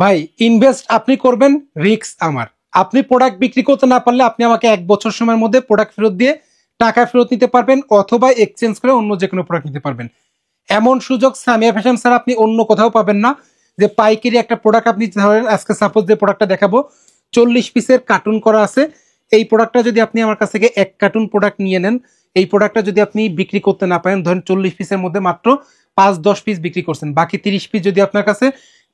ভাই ইনভেস্ট আপনি করবেন, রিস্ক আমার। আপনি প্রোডাক্ট বিক্রি করতে না পারলে আপনি আমাকে 1 বছর সময়ের মধ্যে প্রোডাক্ট ফেরত দিয়ে টাকা ফেরত নিতে পারবেন, অথবা এক্সচেঞ্জ করে অন্য যে কোনো প্রোডাক্ট নিতে পারবেন। এমন সুযোগ সামিয়া ফ্যাশন স্যার আপনি অন্য কোথাও পাবেন না, যে পাইকারি একটা প্রোডাক্ট আপনি ধরেন, আজকে সাপোজ যে প্রোডাক্টটা দেখাবো 40 পিসের কার্টুন করা আছে, এই প্রোডাক্টটা যদি আপনি আমার কাছ থেকে 1 কার্টুন প্রোডাক্ট নিয়ে নেন, এই প্রোডাক্টটা যদি আপনি বিক্রি করতে না পারেন, ধরেন 40 পিসের মধ্যে মাত্র 5-10 পিস বিক্রি করছেন, বাকি 30 পিস যদি আপনার কাছে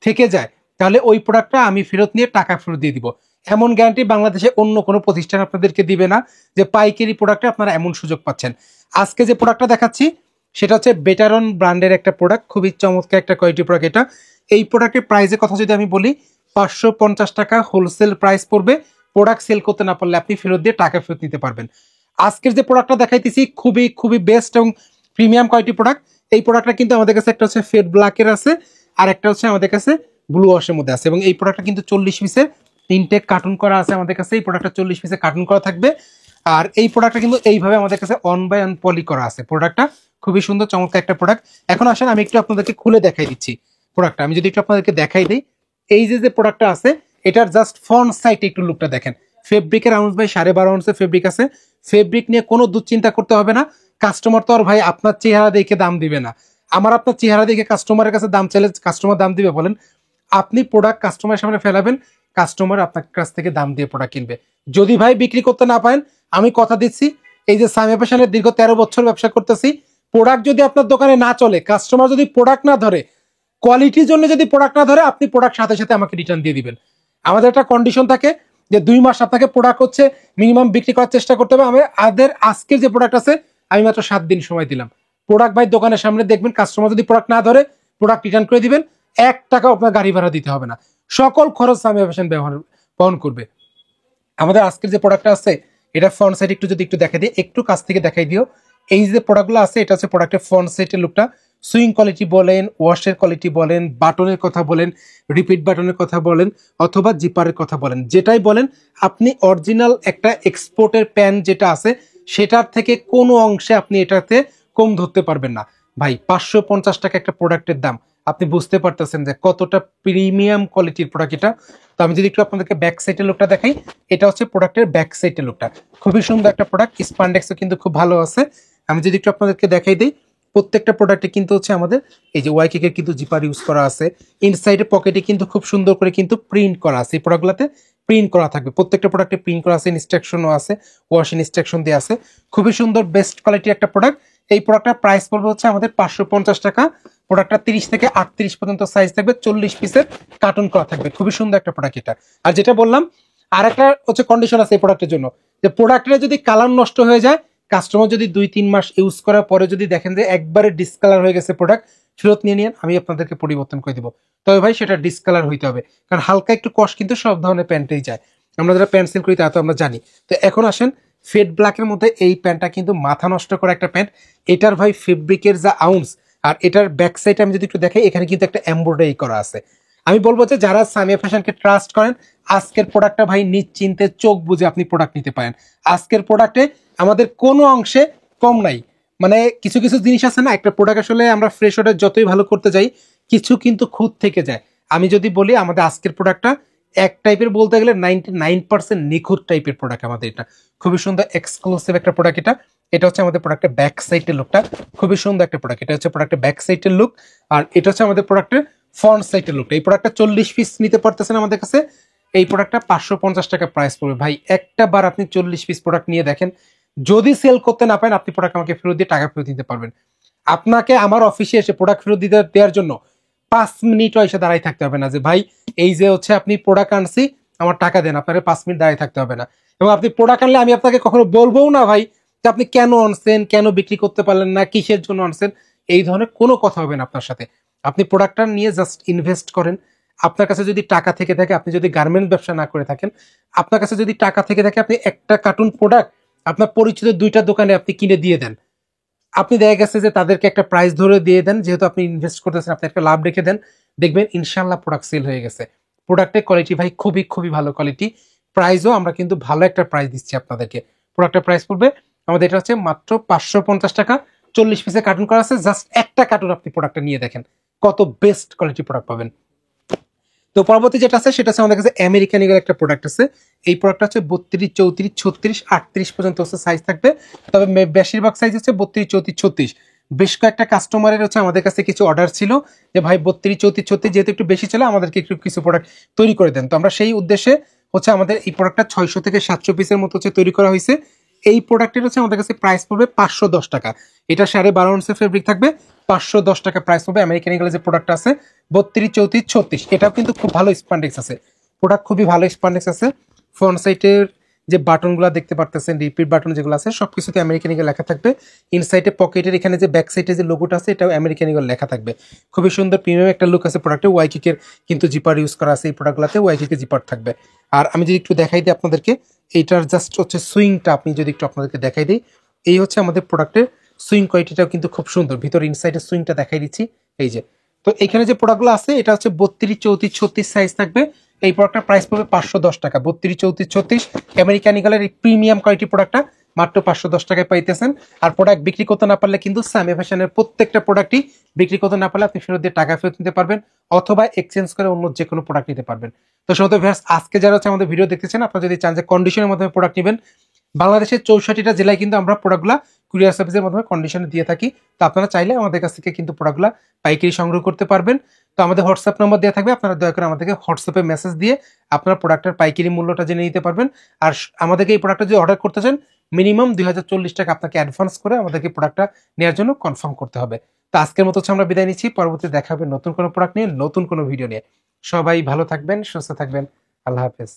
থেকে যায়, তাহলে ওই প্রোডাক্টটা আমি ফেরত নিয়ে টাকা ফেরত দিয়ে দিব। এমন গ্যারান্টি বাংলাদেশে অন্য কোনো প্রতিষ্ঠান আপনাদেরকে দিবে না, যে পাইকারি প্রোডাক্টে আপনারা এমন সুযোগ পাচ্ছেন। আজকে যে প্রোডাক্টটা দেখাচ্ছি সেটা হচ্ছে বেটারন ব্র্যান্ডের একটা প্রোডাক্ট, খুবই চমৎকার একটা কোয়ালিটি প্রোডাক্ট। এটা এই প্রোডাক্টের প্রাইসের কথা যদি আমি বলি, 550 টাকা হোলসেল প্রাইস পড়বে। প্রোডাক্ট সেল করতে না পারলে আপনি ফেরত দিয়ে টাকা ফেরত নিতে পারবেন। আজকের যে প্রোডাক্টটা দেখাইতেছি খুবই খুবই বেস্ট এবং প্রিমিয়াম কোয়ালিটি প্রোডাক্ট। এই প্রোডাক্টটা কিন্তু আমাদের কাছে একটা হচ্ছে ফেড ব্ল্যাকের আছে, আর একটা হচ্ছে আমাদের কাছে ব্লু ওয়াশের মধ্যে আছে, এবং এই প্রোডাক্টটা কিন্তু 40 পিসের ইনটেক কার্টুন করা আছে আমাদের কাছে। এই প্রোডাক্টটা 40 পিসের কার্টুন করা থাকবে, আর এই প্রোডাক্টটা কিন্তু এইভাবে আমাদের কাছে 1/1 পলি করা আছে। প্রোডাক্টটা খুবই সুন্দর চমৎকার একটা প্রোডাক্ট। এখন আসেন আমি একটু আপনাদেরকে খুলে দেখাই দিচ্ছি প্রোডাক্টটা। আমি যদি একটু আপনাদেরকে দেখাই দিই, এই যে প্রোডাক্টটা আছে এটার জাস্ট ফ্রন্ট সাইডে একটু লুকটা দেখেন। ফেব্রিকের আউন্স ভাই 12.5 আউন্সের ফেব্রিক আছে। ফেব্রিক নিয়ে কোনো দুশ্চিন্তা করতে হবে না। কাস্টমার তো আর ভাই আপনার চেহারা দেখে দাম দিবে না। আমার আপনার চেহারা দেখে কাস্টমারের কাছে দাম চাইলে কাস্টমার দাম দিবে বলেন? আপনি প্রোডাক্ট কাস্টমারের সামনে ফেলাবেন, কাস্টমার আপনার কাছ থেকে দাম দিয়ে প্রোডাক্ট কিনবে। যদি ভাই বিক্রি করতে না পারেন, আমি কথা দিচ্ছি, এই যে সামিয়া ফ্যাশনের দীর্ঘ 13 বছর ব্যবসা করতেছি, প্রোডাক্ট যদি আপনার দোকানে না চলে, কাস্টমার যদি প্রোডাক্ট না ধরে, কোয়ালিটির জন্য যদি প্রোডাক্ট না ধরে, আপনি প্রোডাক্ট সাথে সাথে আমাকে রিটার্ন দিয়ে দিবেন। আমাদের একটা কন্ডিশন থাকে যে 2 মাস আপনাকে প্রোডাক্ট হচ্ছে মিনিমাম বিক্রি করার চেষ্টা করতে হবে। আমাদের আজকের যে প্রোডাক্ট আছে আমি মাত্র 7 দিন সময় দিলাম। প্রোডাক্ট ভাই দোকানের সামনে দেখবেন, কাস্টমার যদি প্রোডাক্ট না ধরে প্রোডাক্ট রিটার্ন করে দিবেন। 1 টাকাও আপনার গাড়ি ভাড়া দিতে হবে না, সকল খরচ সামিয়া ফ্যাশন বহন করবে। আমাদের আজকের যে প্রোডাক্টটা আছে এটা ফ্রন্ট সাইড একটু যদি একটু দেখা দিই, একটু কাছ থেকে দেখাই দিও। এই যে প্রোডাক্টগুলো আছে এটা হচ্ছে প্রোডাক্টের ফ্রন্ট সাইডের লুকটা। সুইং কোয়ালিটি বলেন, ওয়াশের কোয়ালিটি বলেন, বাটনের কথা বলেন, রিপিট বাটনের কথা বলেন, অথবা জিপারের কথা বলেন, যেটাই বলেন, আপনি অরিজিনাল একটা এক্সপোর্টের প্যান্ট যেটা আছে সেটার থেকে কোনো অংশে আপনি এটাতে কম ধরতে পারবেন না। ভাই 550 টাকা একটা প্রোডাক্টের দাম, আপনি বুঝতে পারতেছেন যে কতটা প্রিমিয়াম কোয়ালিটির প্রোডাক্ট এটা। তো আমি যদি একটু আপনাদেরকে ব্যাক সাইডের লুকটা দেখাই, এটা হচ্ছে প্রোডাক্টের ব্যাক সাইডের লুকটা। খুবই সুন্দর একটা প্রোডাক্ট, স্পান্ডেক্সও কিন্তু খুব ভালো আছে। আমি যদি একটু আপনাদেরকে দেখাই দিই, প্রত্যেকটা প্রোডাক্টে কিন্তু হচ্ছে আমাদের এই যে ওয়াইকেকের কিন্তু জিপার ইউজ করা আছে। ইনসাইডের পকেটে কিন্তু খুব সুন্দর করে কিন্তু প্রিন্ট করা আছে। এই প্রোডাক্টগুলোতে প্রিন্ট করা থাকবে, প্রত্যেকটা প্রোডাক্টে প্রিন্ট করা আছে, ইনস্ট্রাকশনও আছে, ওয়াশ ইনস্ট্রাকশন দেওয়া আছে। খুবই সুন্দর বেস্ট কোয়ালিটির একটা প্রোডাক্ট। এই প্রোডাক্টটার প্রাইস পড়বে হচ্ছে আমাদের 550 টাকা। প্রোডাক্টটা 30 থেকে 38 পর্যন্ত সাইজ থাকবে, 40 পিসের কার্টুন করা থাকবে। খুবই সুন্দর একটা প্রোডাক্ট এটা। আর যেটা বললাম, আর একটা হচ্ছে কন্ডিশন আছে এই প্রোডাক্টের জন্য, যে প্রোডাক্টের যদি কালার নষ্ট হয়ে যায়, কাস্টমার যদি 2-3 মাস ইউজ করার পরে যদি দেখেন যে একবারে ডিসকালার হয়ে গেছে প্রোডাক্ট, ফেরত নিয়ে নিন, আমি আপনাদেরকে পরিবর্তন করে দিব। তবে ভাই সেটা ডিসকালার হইতে হবে, কারণ হালকা একটু কষ্ট কিন্তু সব ধরনের প্যান্টেই যায়। আমরা যারা প্যান্ট সেল করি তা তো আমরা জানি। তো এখন আসেন ফেড ব্ল্যাকের মধ্যে এই প্যান্টটা কিন্তু মাথা নষ্ট করা একটা প্যান্ট। এটার ভাই ফেব্রিকের যা আউন্স, আর এটার ব্যাক সাইড আমি যদি একটু দেখাই, এখানে কিন্তু একটা এমব্রয়ডারি করা আছে। আমি বলবো যে যারা সামিয়া ফ্যাশনকে ট্রাস্ট করেন, আজকের প্রোডাক্টটা ভাই নিশ্চিন্তে চোখ বুঝে আপনি প্রোডাক্ট নিতে পারেন। আজকের প্রোডাক্টে আমাদের কোনো অংশে কম নাই। মানে কিছু কিছু জিনিস আছে না, একটা প্রোডাক্ট আসলে আমরা ফ্রেশ অর্ডার যতই ভালো করতে যাই, কিছু কিন্তু খুঁত থেকে যায়। আমি যদি বলি আমাদের আজকের প্রোডাক্টটা এক টাইপের বলতে গেলে 99% নিখুঁত টাইপের প্রোডাক্ট আমাদের এটা। খুবই সুন্দর এক্সক্লুসিভ একটা প্রোডাক্ট এটা। এটা হচ্ছে আমাদের প্রোডাক্টের ব্যাক সাইডের লুকটা, খুবই সুন্দর একটা প্রোডাক্ট। এটা হচ্ছে প্রোডাক্টের ব্যাক সাইডের লুক, আর এটা হচ্ছে আমাদের প্রোডাক্টের ফ্রন্ট সাইডের লুকটা। এই প্রোডাক্টটা 40 পিস নিতে পারতেছেন আমাদের কাছে। এই প্রোডাক্টটা 550 টাকা প্রাইস পড়বে। ভাই একটা বার আপনি 40 পিস প্রোডাক্ট নিয়ে দেখেন, যদি সেল করতে না পারেন আপনি প্রোডাক্ট আমাকে ফেরত দিয়ে টাকা ফেরত দিতে পারবেন। আপনাকে আমার অফিসে এসে প্রোডাক্ট ফেরত দিতে দেওয়ার জন্য 5 মিনিটও এসে দাঁড়াই থাকতে হবে না, যে ভাই এই যে হচ্ছে আপনি প্রোডাক্ট আনছি আমার টাকা দেন, আপনাকে 5 মিনিট দাঁড়িয়ে থাকতে হবে না। এবং আপনি প্রোডাক্ট আনলে আমি আপনাকে কখনো বলবোও না ভাই যে আপনি কেন আনছেন, কেন বিক্রি করতে পারলেন না, কিসের জন্য আনছেন, এই ধরনের কোনো কথা হবে না আপনার সাথে। আপনি প্রোডাক্টটা নিয়ে জাস্ট ইনভেস্ট করেন। আপনার কাছে যদি টাকা থেকে থাকে, আপনি যদি গার্মেন্টস ব্যবসা না করে থাকেন, আপনার কাছে যদি টাকা থেকে থাকে, আপনি একটা কার্টুন প্রোডাক্ট আপনার পরিচিত 2টা দোকানে আপনি কিনে দিয়ে দেন। আপনি দেখা গেছে যে তাদেরকে একটা প্রাইস ধরে দিয়ে দেন, যেহেতু আপনি ইনভেস্ট করতেছেন, আপনি একটা লাভ রেখে দেন, দেখবেন ইনশাল্লাহ প্রোডাক্ট সেল হয়ে গেছে। প্রোডাক্টের কোয়ালিটি ভাই খুবই খুবই ভালো কোয়ালিটি। প্রাইসও আমরা কিন্তু ভালো একটা প্রাইস দিচ্ছি আপনাদেরকে। প্রোডাক্টের প্রাইস পড়বে আমাদের এটা হচ্ছে মাত্র 550 টাকা। 40 পিসের কার্টুন করা আছে, জাস্ট একটা কার্টুন আপনি প্রোডাক্টটা নিয়ে দেখেন কত বেস্ট কোয়ালিটি প্রোডাক্ট পাবেন। তো পরবর্তী যেটা আছে সেটা হচ্ছে আমাদের কাছে আমেরিকান ইগল একটা প্রোডাক্ট আছে। এই প্রোডাক্টটা হচ্ছে 32, 34, 36, 38 পর্যন্ত হচ্ছে সাইজ থাকবে। তবে বেশিরভাগ সাইজ হচ্ছে 32, 34, 36। বেশ কয়েকটা কাস্টমারের হচ্ছে আমাদের কাছে কিছু অর্ডার ছিল যে ভাই 32, 34, 36 যেহেতু একটু বেশি ছিল, আমাদেরকে একটু কিছু প্রোডাক্ট তৈরি করে দেন। তো আমরা সেই উদ্দেশ্যে হচ্ছে আমাদের এই প্রোডাক্টটা 600 থেকে 700 পিসের মতো হচ্ছে তৈরি করা হয়েছে। এই প্রোডাক্টের হচ্ছে আমাদের কাছে প্রাইস পড়বে 510 টাকা। এটা 12.5 আউন্সের ফেব্রিক থাকবে, 510 টাকা প্রাইস পড়বে। আমেরিকান ইগলের যে প্রোডাক্ট আছে 32, 34, 36, এটাও কিন্তু খুব ভালো স্প্যান্ডেক্স আছে, প্রোডাক্ট খুবই ভালো স্প্যান্ডেক্স আছে। ফ্রন্ট সাইডের যে বাটনগুলো দেখতে পারতেছেন, রিপিট বাটন যেগুলো আছে সবকিছুতে আমেরিকান ইগল লেখা থাকবে। ইনসাইডে পকেটের এখানে যে ব্যাক সাইডে যে লোগোটা আছে এটাও আমেরিকান ইগল লেখা থাকবে। খুবই সুন্দর প্রিমিয়াম একটা লুক আছে প্রোডাক্টে। ওয়াইকিকের কিন্তু জিপার ইউজ করা আছে এই প্রোডাক্টগুলোতে, ওয়াইকিকের জিপার থাকবে। আর আমি যদি একটু দেখাই দিই আপনাদেরকে, এইটার জাস্ট হচ্ছে সুইংটা আপনি যদি একটু আপনাদেরকে দেখাই দিই, এই হচ্ছে আমাদের প্রোডাক্টের সুইং কোয়ালিটিটাও কিন্তু খুব সুন্দর। ভিতরে ইনসাইডের সুইংটা দেখাই দিচ্ছি, এই যে। তো এখানে যে প্রোডাক্টগুলো আছে এটা হচ্ছে 32, 34, 36 সাইজ থাকবে। এই প্রোডাক্টটার প্রাইস পড়বে 510 টাকা। 32, 34, 36 আমেরিকান ইগলের এই প্রিমিয়াম কোয়ালিটি প্রোডাক্টটা মাত্র 510 টাকায় পাইতেছেন। আর প্রোডাক্ট বিক্রি করতে না পারলে কিন্তু সামি ফ্যাশনের প্রত্যেকটা প্রোডাক্টই বিক্রি করতে না পারলে আপনি ফেরত দিয়ে টাকা ফেরত নিতে পারবেন, অথবা এক্সচেঞ্জ করে অন্য যে কোনো প্রোডাক্ট নিতে পারবেন। তো সমস্ত ভিউয়ার্স, আজকে যারা হচ্ছে আমাদের ভিডিও দেখতেছেন, আপনারা যদি চান যে কন্ডিশনের মাধ্যমে প্রোডাক্ট নেবেন, বাংলাদেশের 64টা জেলায় কিন্তু আমরা প্রোডাক্টগুলা কুরিয়ার সার্ভিসের মাধ্যমে কন্ডিশনে দিয়ে থাকি। তো আপনারা চাইলে আমাদের কাছ থেকে কিন্তু প্রোডাক্টগুলা পাইকারি সংগ্রহ করতে পারবেন। তো আমাদের হোয়াটসঅ্যাপ নম্বর দেওয়া থাকবে, আপনারা দয়া করে আমাদেরকে হোয়াটসঅ্যাপে মেসেজ দিয়ে আপনার প্রোডাক্টের পাইকারি মূল্যটা জেনে নিতে পারবেন। আর আমাদেরকে এই প্রোডাক্টটা যদি অর্ডার করতে চান, মিনিমাম 2040 টাকা আপনাকে অ্যাডভান্স করে আমাদেরকে প্রোডাক্টটা নেওয়ার জন্য কনফার্ম করতে হবে। তো আজকের মতো হচ্ছে আমরা বিদায় নিচ্ছি, পরবর্তী দেখা হবে নতুন কোনো প্রোডাক্ট নিয়ে, নতুন কোনো ভিডিও নিয়ে। সবাই ভালো থাকবেন, সুস্থ থাকবেন, আল্লাহ হাফেজ।